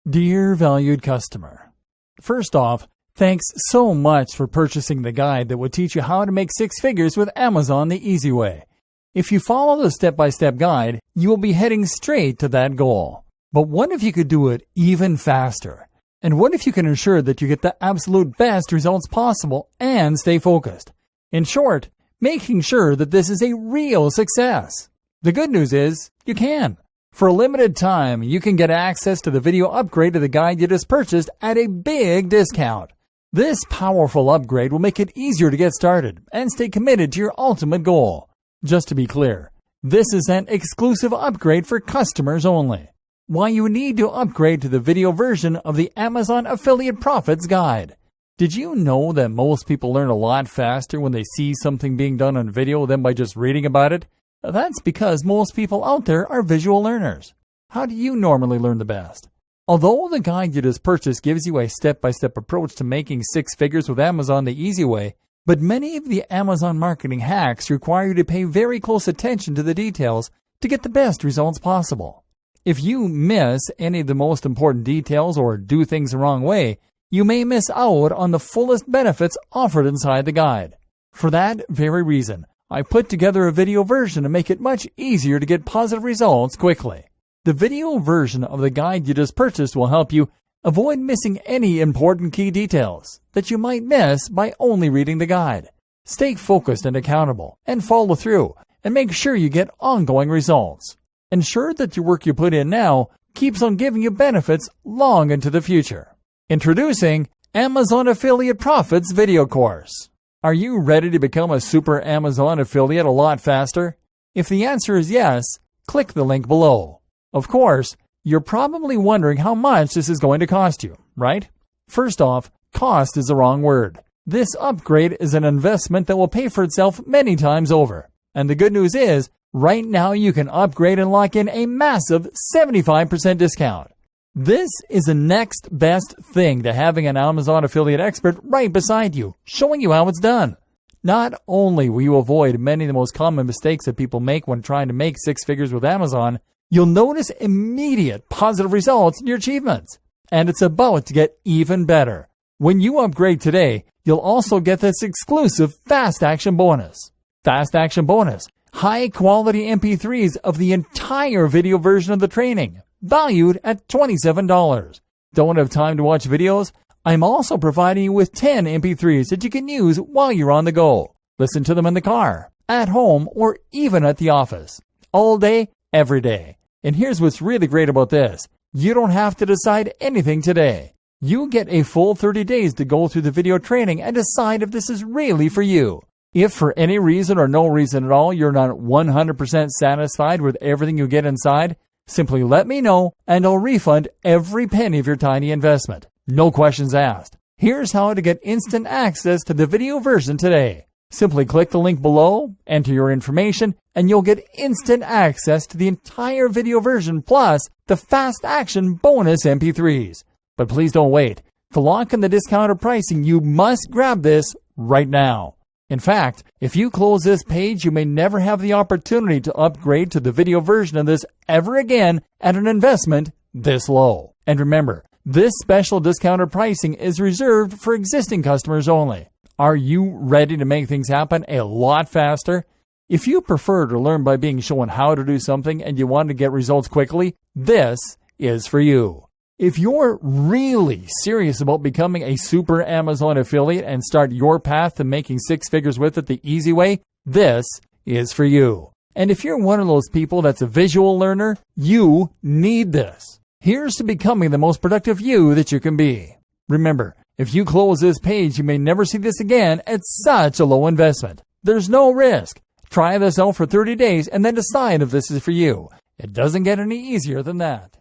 Dear valued customer, first off, thanks so much for purchasing the guide that will teach you how to make six figures with Amazon the easy way. If you follow the step-by-step guide, you will be heading straight to that goal. But what if you could do it even faster? And what if you can ensure that you get the absolute best results possible and stay focused? In short, making sure that this is a real success. The good news is, you can. For a limited time, you can get access to the video upgrade to the guide you just purchased at a big discount. This powerful upgrade will make it easier to get started and stay committed to your ultimate goal. Just to be clear, this is an exclusive upgrade for customers only. Why you need to upgrade to the video version of the Amazon Affiliate Profits Guide. Did you know that most people learn a lot faster when they see something being done on video than by just reading about it? That's because most people out there are visual learners. How do you normally learn the best? Although the guide you just purchased gives you a step-by-step approach to making six figures with Amazon the easy way, but many of the Amazon marketing hacks require you to pay very close attention to the details to get the best results possible. If you miss any of the most important details or do things the wrong way, you may miss out on the fullest benefits offered inside the guide. For that very reason, I put together a video version to make it much easier to get positive results quickly. The video version of the guide you just purchased will help you avoid missing any important key details that you might miss by only reading the guide. Stay focused and accountable, and follow through, and make sure you get ongoing results. Ensure that your work you put in now keeps on giving you benefits long into the future. Introducing Amazon Affiliate Profits Video Course. Are you ready to become a super Amazon affiliate a lot faster? If the answer is yes, click the link below. Of course, you're probably wondering how much this is going to cost you, right? First off, cost is the wrong word. This upgrade is an investment that will pay for itself many times over. And the good news is, right now you can upgrade and lock in a massive 75% discount. This is the next best thing to having an Amazon affiliate expert right beside you, showing you how it's done. Not only will you avoid many of the most common mistakes that people make when trying to make six figures with Amazon, you'll notice immediate positive results in your achievements. And it's about to get even better. When you upgrade today, you'll also get this exclusive Fast Action Bonus. Fast Action Bonus, high quality MP3s of the entire video version of the training, valued at $27. Don't have time to watch videos? I'm also providing you with 10 MP3s that you can use while you're on the go. Listen to them in the car, at home, or even at the office. All day, every day. And here's what's really great about this. You don't have to decide anything today. You get a full 30 days to go through the video training and decide if this is really for you. If for any reason or no reason at all you're not 100% satisfied with everything you get inside, simply let me know and I'll refund every penny of your tiny investment. No questions asked. Here's how to get instant access to the video version today. Simply click the link below, enter your information, and you'll get instant access to the entire video version plus the Fast Action Bonus MP3s. But please don't wait. To lock in the discounted pricing, you must grab this right now. In fact, if you close this page, you may never have the opportunity to upgrade to the video version of this ever again at an investment this low. And remember, this special discounted pricing is reserved for existing customers only. Are you ready to make things happen a lot faster? If you prefer to learn by being shown how to do something and you want to get results quickly, this is for you. If you're really serious about becoming a super Amazon affiliate and start your path to making six figures with it the easy way, this is for you. And if you're one of those people that's a visual learner, you need this. Here's to becoming the most productive you that you can be. Remember, if you close this page, you may never see this again at such a low investment. There's no risk. Try this out for 30 days and then decide if this is for you. It doesn't get any easier than that.